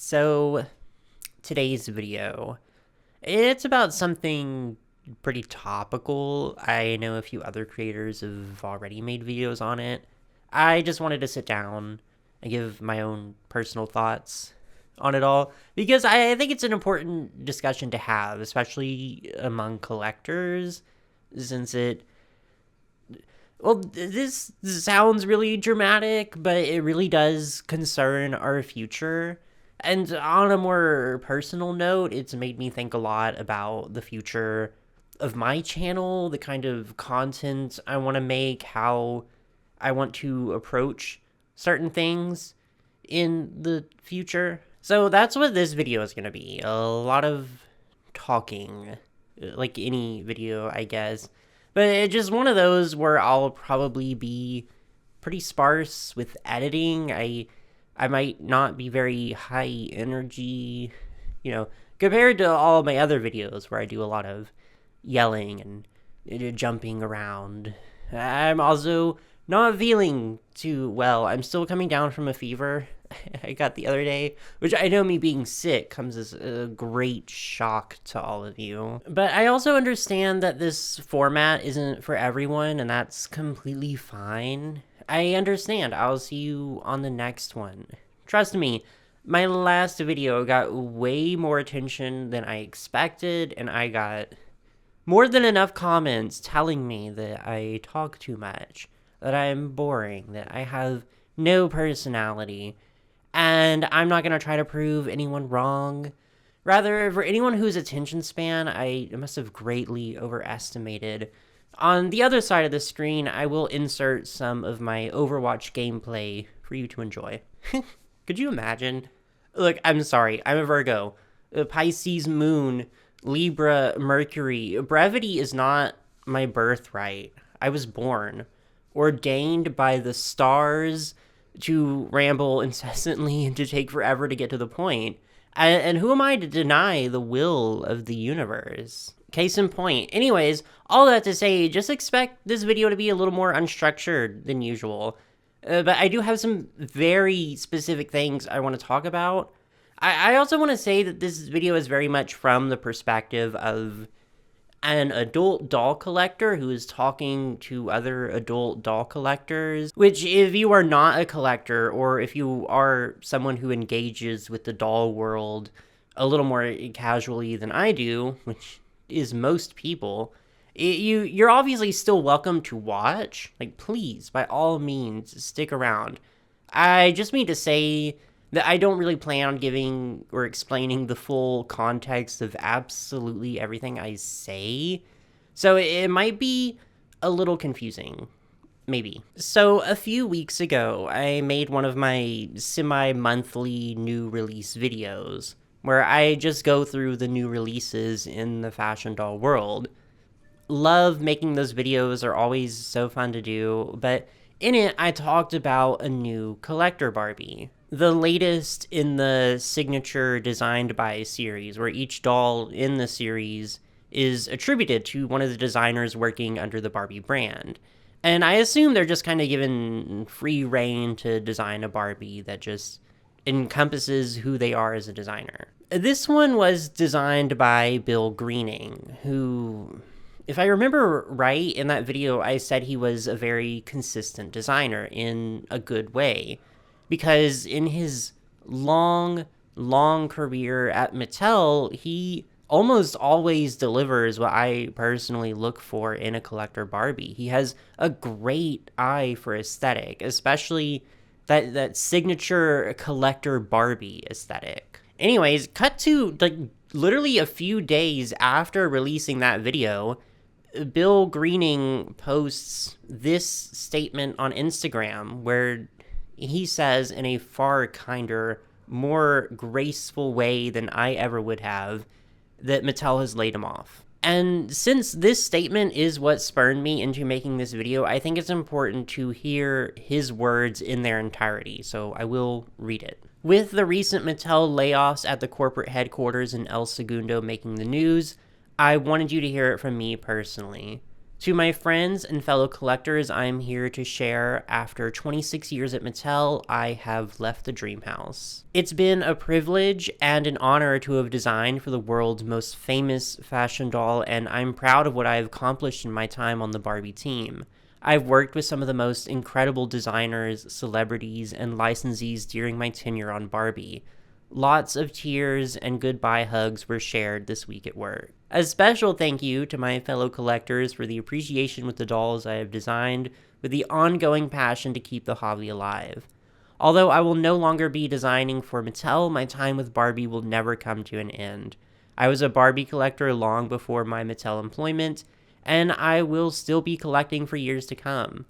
So, today's video, it's about something pretty topical. I know a few other creators have already made videos on it. I just wanted to sit down and give my own personal thoughts on it all because I think it's an important discussion to have, especially among collectors, since this sounds really dramatic, but it really does concern our future. And on a more personal note, it's made me think a lot about the future of my channel, the kind of content I want to make, how I want to approach certain things in the future. So that's what this video is going to be. A lot of talking, like any video, I guess. But it's just one of those where I'll probably be pretty sparse with editing. I might not be very high energy, compared to all my other videos where I do a lot of yelling and jumping around. I'm also not feeling too well. I'm still coming down from a fever I got the other day, which I know me being sick comes as a great shock to all of you. But I also understand that this format isn't for everyone, and that's completely fine. I understand. I'll see you on the next one. Trust me, my last video got way more attention than I expected, and I got more than enough comments telling me that I talk too much, that I'm boring, that I have no personality, and I'm not going to try to prove anyone wrong. Rather, for anyone whose attention span I must have greatly overestimated. On the other side of the screen, I will insert some of my Overwatch gameplay for you to enjoy. Could you imagine? Look, I'm sorry, I'm a Virgo. Pisces moon, Libra, Mercury. Brevity is not my birthright. I was born, ordained by the stars to ramble incessantly and to take forever to get to the point. And who am I to deny the will of the universe? Case in point. Anyways, all that to say, just expect this video to be a little more unstructured than usual. But I do have some very specific things I want to talk about. I also want to say that this video is very much from the perspective of an adult doll collector who is talking to other adult doll collectors, which if you are not a collector or if you are someone who engages with the doll world a little more casually than I do, which is most people, you're obviously still welcome to watch. Like, please, by all means, stick around. I just mean to say that I don't really plan on giving or explaining the full context of absolutely everything I say. So it might be a little confusing. Maybe. So a few weeks ago, I made one of my semi-monthly new release videos where I just go through the new releases in the fashion doll world. Love making those videos, are always so fun to do, but in it, I talked about a new collector Barbie. The latest in the signature Designed By series, where each doll in the series is attributed to one of the designers working under the Barbie brand. And I assume they're just kind of given free reign to design a Barbie that just encompasses who they are as a designer. This one was designed by Bill Greening, who, if I remember right, in that video I said he was a very consistent designer in a good way. Because in his long career at Mattel, he almost always delivers what I personally look for in a collector Barbie. He has a great eye for aesthetic, especially that signature collector Barbie aesthetic. Anyways, cut to like literally a few days after releasing that video, Bill Greening posts this statement on Instagram where he says in a far kinder, more graceful way than I ever would have, that Mattel has laid him off. And since this statement is what spurred me into making this video, I think it's important to hear his words in their entirety, so I will read it. With the recent Mattel layoffs at the corporate headquarters in El Segundo making the news, I wanted you to hear it from me personally. To my friends and fellow collectors, I'm here to share after 26 years at Mattel, I have left the dream house. It's been a privilege and an honor to have designed for the world's most famous fashion doll, and I'm proud of what I've accomplished in my time on the Barbie team. I've worked with some of the most incredible designers, celebrities, and licensees during my tenure on Barbie. Lots of tears and goodbye hugs were shared this week at work. A special thank you to my fellow collectors for the appreciation with the dolls I have designed, with the ongoing passion to keep the hobby alive. Although I will no longer be designing for Mattel, my time with Barbie will never come to an end. I was a Barbie collector long before my Mattel employment, and I will still be collecting for years to come.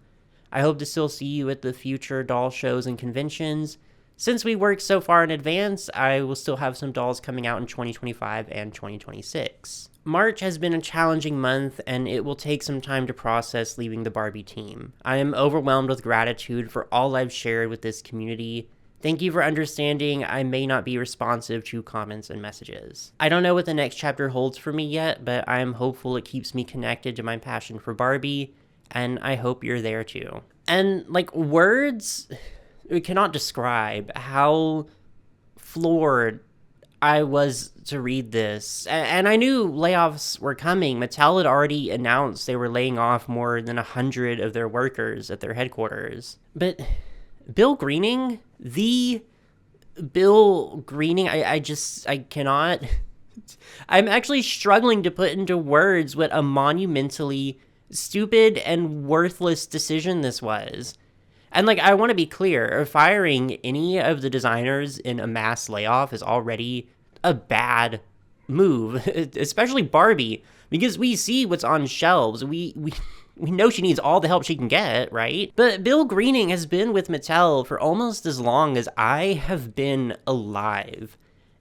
I hope to still see you at the future doll shows and conventions. Since we work so far in advance, I will still have some dolls coming out in 2025 and 2026. March has been a challenging month, and it will take some time to process leaving the Barbie team. I am overwhelmed with gratitude for all I've shared with this community. Thank you for understanding I may not be responsive to comments and messages. I don't know what the next chapter holds for me yet, but I am hopeful it keeps me connected to my passion for Barbie, and I hope you're there too. And, words... we cannot describe how floored I was to read this. And I knew layoffs were coming. Mattel had already announced they were laying off more than 100 of their workers at their headquarters. But Bill Greening, I cannot... I'm actually struggling to put into words what a monumentally stupid and worthless decision this was. And, I want to be clear, firing any of the designers in a mass layoff is already a bad move, especially Barbie, because we see what's on shelves. We know she needs all the help she can get, right? But Bill Greening has been with Mattel for almost as long as I have been alive.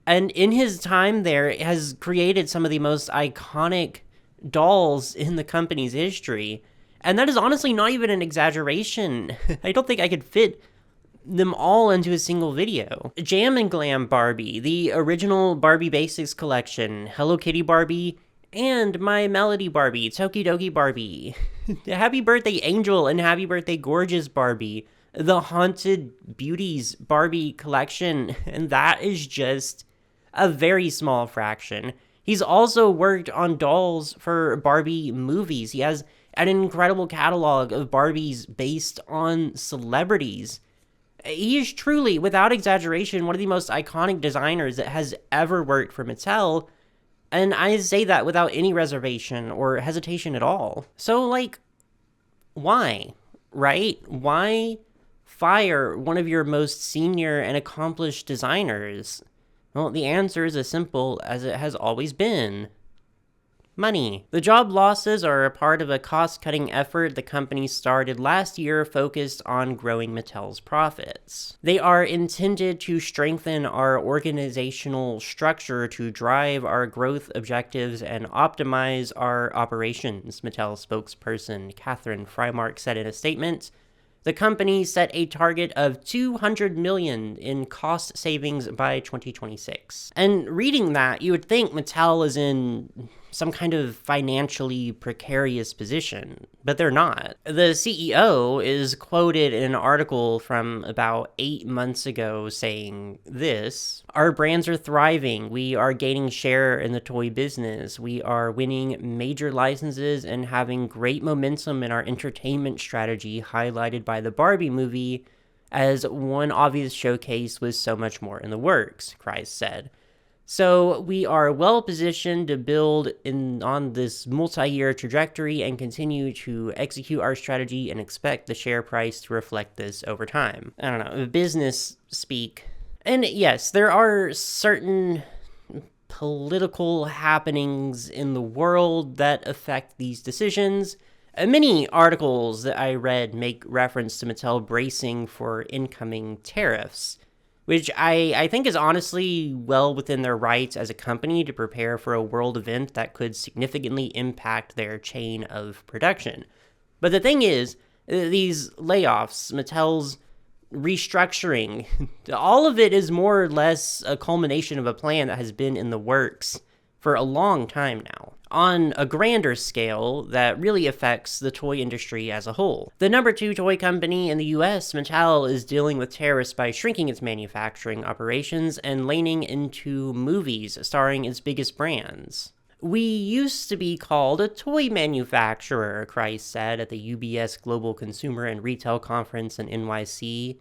And in his time there, has created some of the most iconic dolls in the company's history. And that is honestly not even an exaggeration. I don't think I could fit them all into a single video. Jam and Glam Barbie, the original Barbie Basics collection, Hello Kitty Barbie, and My Melody Barbie, Tokidoki Barbie, Happy Birthday Angel and Happy Birthday Gorgeous Barbie, the Haunted Beauties Barbie collection, and that is just a very small fraction. He's also worked on dolls for Barbie movies. He has an incredible catalog of Barbies based on celebrities. He is truly, without exaggeration, one of the most iconic designers that has ever worked for Mattel, and I say that without any reservation or hesitation at all. So, why? Right? Why fire one of your most senior and accomplished designers? Well, the answer is as simple as it has always been. Money. The job losses are a part of a cost-cutting effort the company started last year focused on growing Mattel's profits. They are intended to strengthen our organizational structure to drive our growth objectives and optimize our operations, Mattel spokesperson Catherine Freimark said in a statement. The company set a target of $200 million in cost savings by 2026. And reading that, you would think Mattel is in some kind of financially precarious position, but they're not. The CEO is quoted in an article from about 8 months ago saying this: "Our brands are thriving. We are gaining share in the toy business. We are winning major licenses and having great momentum in our entertainment strategy, highlighted by the Barbie movie as one obvious showcase with so much more in the works," Kreis said. So we are well positioned to build on this multi-year trajectory and continue to execute our strategy and expect the share price to reflect this over time. I don't know, business speak. And yes, there are certain political happenings in the world that affect these decisions. Many articles that I read make reference to Mattel bracing for incoming tariffs, which I think is honestly well within their rights as a company to prepare for a world event that could significantly impact their chain of production. But the thing is, these layoffs, Mattel's restructuring, all of it is more or less a culmination of a plan that has been in the works for a long time now, on a grander scale that really affects the toy industry as a whole. The number 2 toy company in the US, Mattel, is dealing with tariffs by shrinking its manufacturing operations and leaning into movies starring its biggest brands. "We used to be called a toy manufacturer," Christ said at the UBS Global Consumer and Retail Conference in NYC.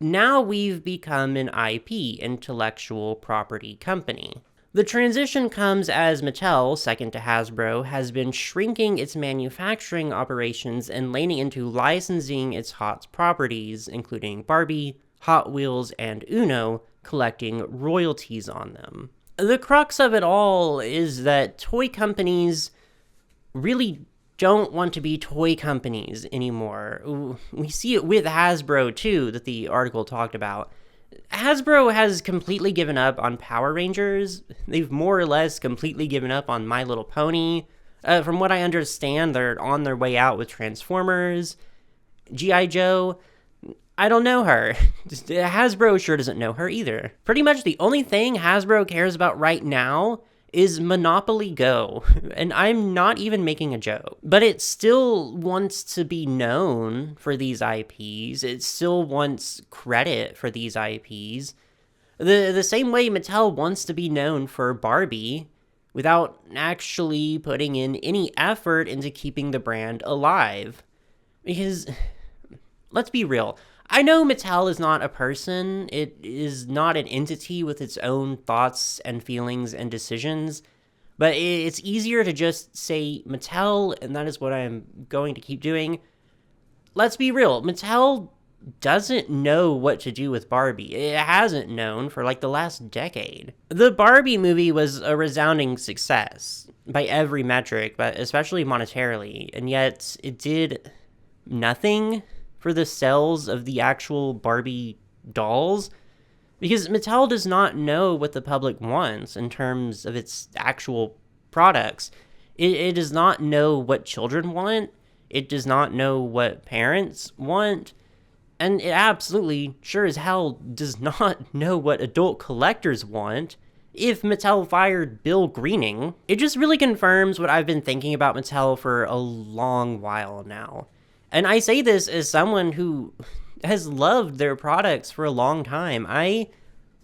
"Now we've become an IP, intellectual property company." The transition comes as Mattel, second to Hasbro, has been shrinking its manufacturing operations and leaning into licensing its hot properties, including Barbie, Hot Wheels, and Uno, collecting royalties on them. The crux of it all is that toy companies really don't want to be toy companies anymore. We see it with Hasbro, too, that the article talked about. Hasbro has completely given up on Power Rangers. They've more or less completely given up on My Little Pony. From what I understand, they're on their way out with Transformers. G.I. Joe, I don't know her. Hasbro sure doesn't know her either. Pretty much the only thing Hasbro cares about right now is Monopoly Go, and I'm not even making a joke. But it still wants to be known for these IPs. It still wants credit for these IPs. The same way Mattel wants to be known for Barbie without actually putting in any effort into keeping the brand alive. Because, let's be real, I know Mattel is not a person. It is not an entity with its own thoughts and feelings and decisions, but it's easier to just say Mattel, and that is what I'm going to keep doing. Let's be real, Mattel doesn't know what to do with Barbie. It hasn't known for like the last decade. The Barbie movie was a resounding success by every metric, but especially monetarily, and yet it did nothing for the sales of the actual Barbie dolls, because Mattel does not know what the public wants in terms of its actual products. It does not know what children want, it does not know what parents want, and it absolutely, sure as hell, does not know what adult collectors want. If Mattel fired Bill Greening, it just really confirms what I've been thinking about Mattel for a long while now. And I say this as someone who has loved their products for a long time. I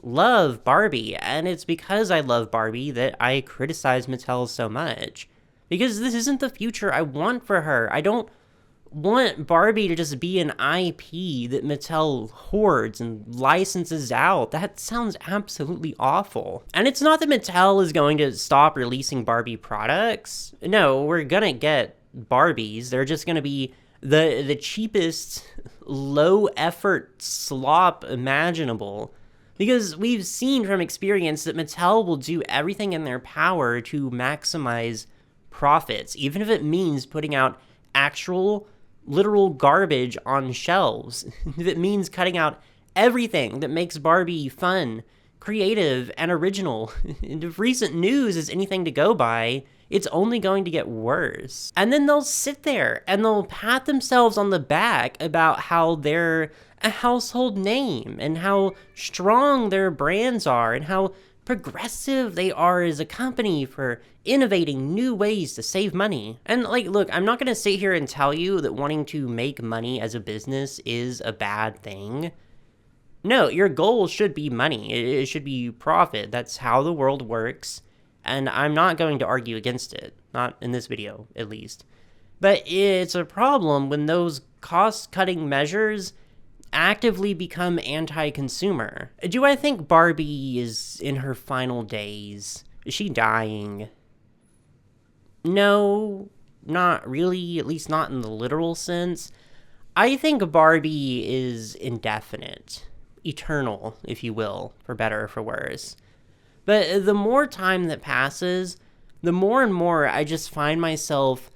love Barbie, and it's because I love Barbie that I criticize Mattel so much. Because this isn't the future I want for her. I don't want Barbie to just be an IP that Mattel hoards and licenses out. That sounds absolutely awful. And it's not that Mattel is going to stop releasing Barbie products. No, we're gonna get Barbies. They're just gonna be the cheapest, low-effort slop imaginable. Because we've seen from experience that Mattel will do everything in their power to maximize profits, even if it means putting out actual, literal garbage on shelves. If it means cutting out everything that makes Barbie fun, creative, and original. And if recent news is anything to go by, it's only going to get worse. And then they'll sit there and they'll pat themselves on the back about how they're a household name and how strong their brands are and how progressive they are as a company for innovating new ways to save money. And like, look, I'm not gonna sit here and tell you that wanting to make money as a business is a bad thing. No, your goal should be money. It should be profit. That's how the world works. And I'm not going to argue against it. Not in this video, at least. But it's a problem when those cost-cutting measures actively become anti-consumer. Do I think Barbie is in her final days? Is she dying? No, not really, at least not in the literal sense. I think Barbie is indefinite. Eternal, if you will, for better or for worse. But the more time that passes, the more and more I just find myself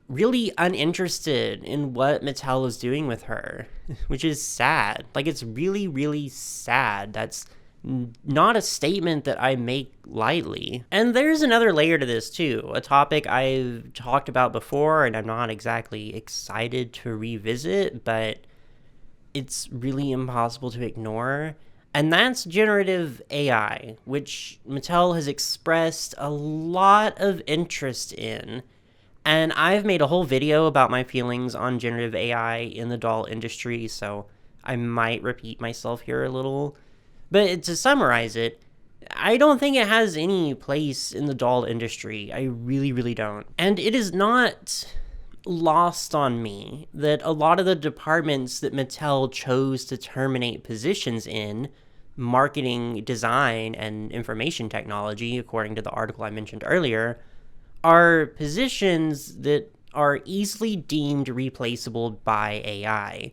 really uninterested in what Mattel is doing with her, which is sad. Like, it's really, really sad. That's not a statement that I make lightly. And there's another layer to this, too, a topic I've talked about before, and I'm not exactly excited to revisit, but it's really impossible to ignore. And that's generative AI, which Mattel has expressed a lot of interest in. And I've made a whole video about my feelings on generative AI in the doll industry, so I might repeat myself here a little. But to summarize it, I don't think it has any place in the doll industry. I really, really don't. And it is not lost on me that a lot of the departments that Mattel chose to terminate positions in, marketing, design, and information technology, according to the article I mentioned earlier, are positions that are easily deemed replaceable by AI,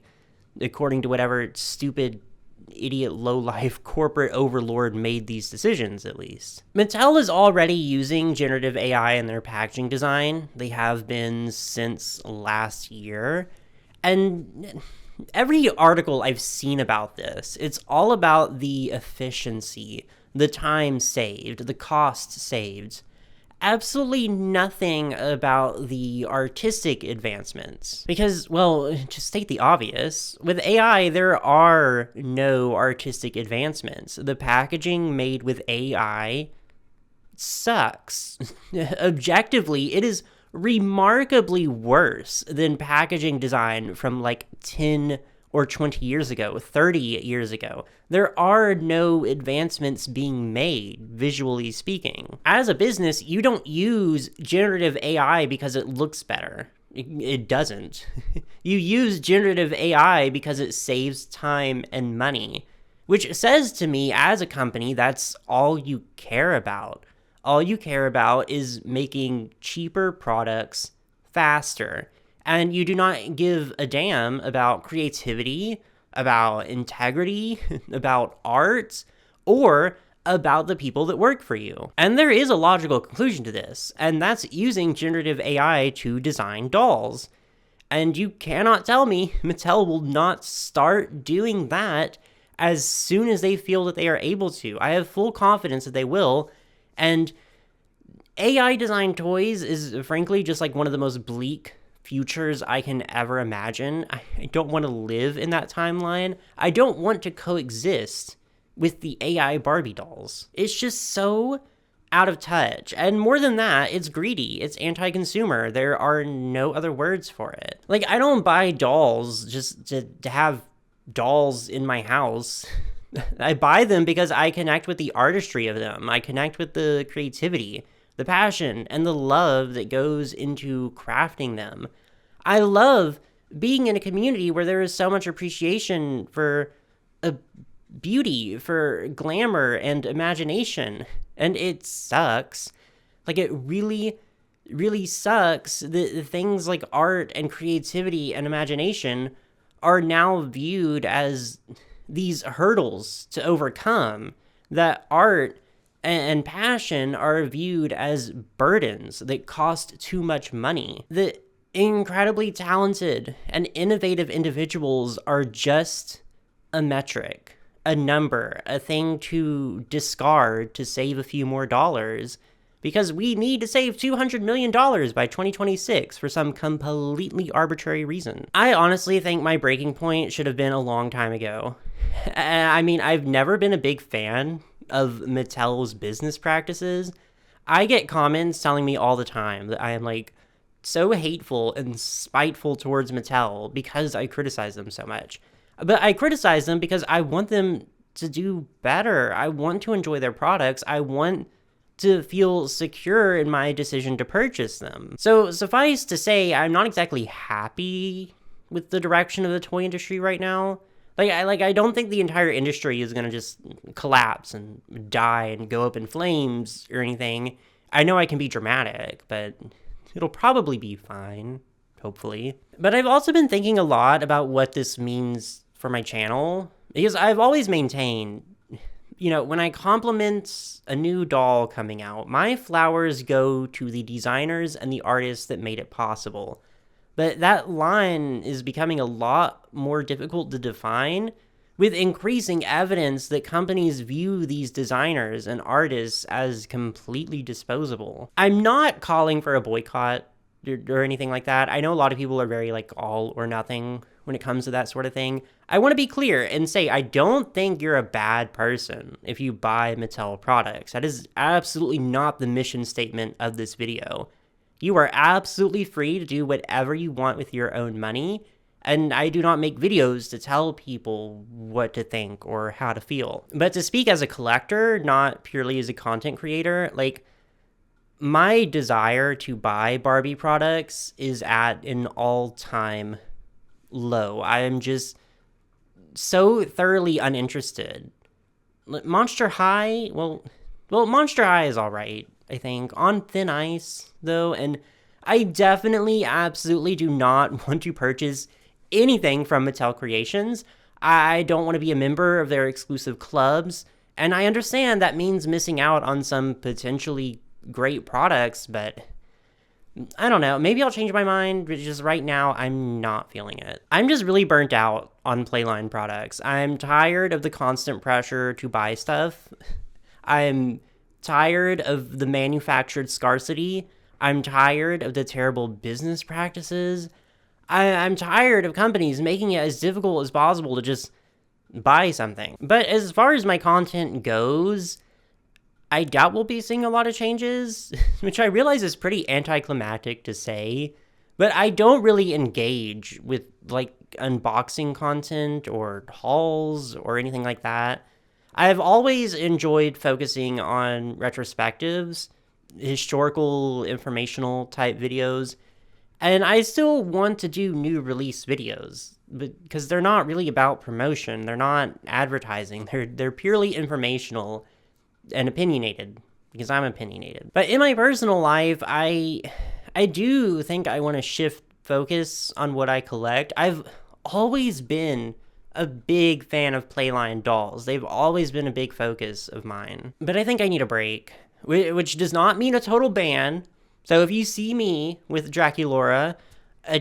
according to whatever stupid, idiot, low-life corporate overlord made these decisions, at least. Mattel is already using generative AI in their packaging design. They have been since last year. And every article I've seen about this, it's all about the efficiency, the time saved, the cost saved. Absolutely nothing about the artistic advancements. Because, well, to state the obvious, with AI, there are no artistic advancements. The packaging made with AI sucks. Objectively, it is remarkably worse than packaging design from like 10 or 20 years ago, 30 years ago. There are no advancements being made, visually speaking. As a business, you don't use generative AI because it looks better. It doesn't. You use generative AI because it saves time and money, which says to me as a company, that's all you care about. All you care about is making cheaper products faster. And you do not give a damn about creativity, about integrity, about art, or about the people that work for you. And there is a logical conclusion to this, and that's using generative AI to design dolls. And you cannot tell me Mattel will not start doing that as soon as they feel that they are able to. I have full confidence that they will, and AI designed toys is frankly just like one of the most bleak futures I can ever imagine. I don't want to live in that timeline. I don't want to coexist with the AI Barbie dolls. It's just so out of touch. And more than that, it's greedy. It's anti-consumer. There are no other words for it. Like, I don't buy dolls just to have dolls in my house. I buy them because I connect with the artistry of them. I connect with the creativity, the passion, and the love that goes into crafting them. I love being in a community where there is so much appreciation for beauty, for glamour and imagination. And it sucks. Like, it really, really sucks that things like art and creativity and imagination are now viewed as these hurdles to overcome, that art and passion are viewed as burdens that cost too much money. The incredibly talented and innovative individuals are just a metric, a number, a thing to discard to save a few more dollars, because we need to save $200 million by 2026 for some completely arbitrary reason. I honestly think my breaking point should have been a long time ago. I mean, I've never been a big fan of Mattel's business practices. I get comments telling me all the time that I am like so hateful and spiteful towards Mattel because I criticize them so much. But I criticize them because I want them to do better. I want to enjoy their products. I want to feel secure in my decision to purchase them. So suffice to say, I'm not exactly happy with the direction of the toy industry right now. I don't think the entire industry is gonna just collapse and die and go up in flames or anything. I know I can be dramatic, but it'll probably be fine, hopefully. But I've also been thinking a lot about what this means for my channel, because I've always maintained, you know, when I compliment a new doll coming out, my flowers go to the designers and the artists that made it possible. But that line is becoming a lot more difficult to define, with increasing evidence that companies view these designers and artists as completely disposable. I'm not calling for a boycott or anything like that. I know a lot of people are very like all or nothing when it comes to that sort of thing. I want to be clear and say I don't think you're a bad person if you buy Mattel products. That is absolutely not the mission statement of this video. You are absolutely free to do whatever you want with your own money, and I do not make videos to tell people what to think or how to feel. But to speak as a collector, not purely as a content creator, like, my desire to buy Barbie products is at an all-time low. I am just so thoroughly uninterested. Monster High, well, Monster High is all right, I think. On thin ice, though, and I definitely, absolutely do not want to purchase anything from Mattel Creations. I don't want to be a member of their exclusive clubs, and I understand that means missing out on some potentially great products, but I don't know. Maybe I'll change my mind, but just right now, I'm not feeling it. I'm just really burnt out on Playline products. I'm tired of the constant pressure to buy stuff. I'm tired of the manufactured scarcity. I'm tired of the terrible business practices. I'm tired of companies making it as difficult as possible to just buy something. But as far as my content goes, I doubt we'll be seeing a lot of changes, which I realize is pretty anticlimactic to say, but I don't really engage with, like, unboxing content or hauls or anything like that. I've always enjoyed focusing on retrospectives, historical, informational type videos, and I still want to do new release videos, because they're not really about promotion, they're not advertising, they're purely informational and opinionated, because I'm opinionated. But in my personal life, I do think I want to shift focus on what I collect. I've always been a big fan of Playline dolls. They've always been a big focus of mine. But I think I need a break, which does not mean a total ban. So if you see me with Draculaura,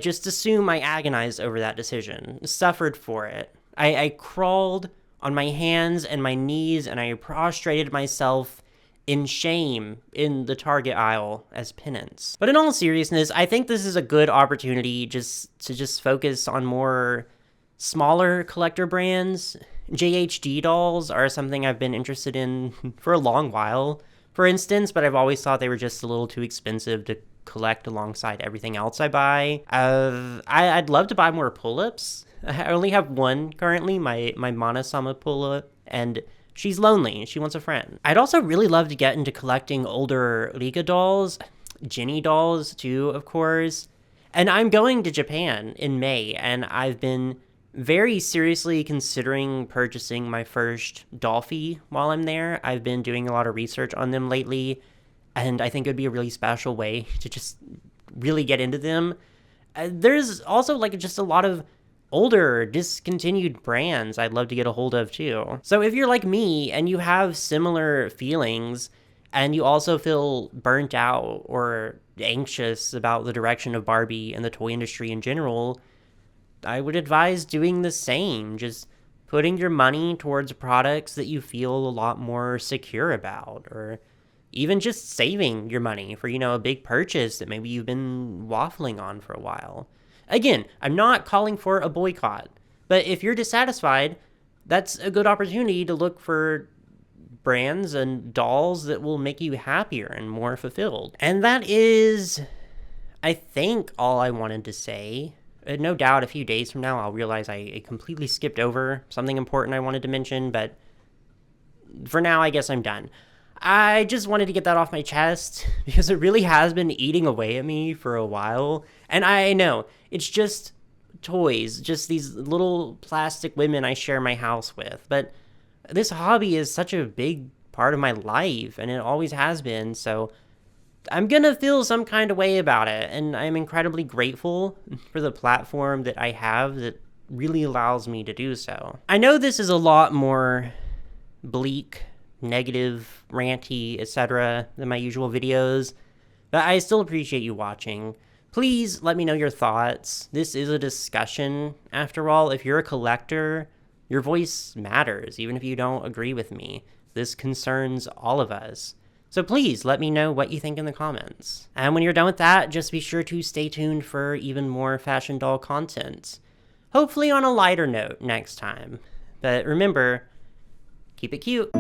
just assume I agonized over that decision, suffered for it. I crawled on my hands and my knees, and I prostrated myself in shame in the Target aisle as penance. But in all seriousness, I think this is a good opportunity to focus on more smaller collector brands. JHD dolls are something I've been interested in for a long while, for instance, but I've always thought they were just a little too expensive to collect alongside everything else I buy. I'd love to buy more pull-ups. I only have one currently, my Mana-sama pull-up, and she's lonely. She wants a friend. I'd also really love to get into collecting older Rika dolls, Jenny dolls too, of course. And I'm going to Japan in May, and I've been very seriously considering purchasing my first Dolphy while I'm there. I've been doing a lot of research on them lately, and I think it would be a really special way to just really get into them. There's also, like, just a lot of older, discontinued brands I'd love to get a hold of too. So if you're like me and you have similar feelings, and you also feel burnt out or anxious about the direction of Barbie and the toy industry in general, I would advise doing the same. Just putting your money towards products that you feel a lot more secure about, or even just saving your money for, a big purchase that maybe you've been waffling on for a while. Again, I'm not calling for a boycott, but if you're dissatisfied, that's a good opportunity to look for brands and dolls that will make you happier and more fulfilled. And that is, I think, all I wanted to say. No doubt a few days from now I'll realize I completely skipped over something important I wanted to mention, but for now I guess I'm done. I just wanted to get that off my chest because it really has been eating away at me for a while. And I know, it's just toys, just these little plastic women I share my house with. But this hobby is such a big part of my life, and it always has been, so I'm gonna feel some kind of way about it. And I'm incredibly grateful for the platform that I have that really allows me to do so. I know this is a lot more bleak, negative, ranty, etc. than my usual videos, but I still appreciate you watching. Please let me know your thoughts. This is a discussion, after all. If you're a collector, your voice matters, even if you don't agree with me. This concerns all of us. So please let me know what you think in the comments. And when you're done with that, just be sure to stay tuned for even more fashion doll content. hopefully on a lighter note next time. But remember, keep it cute.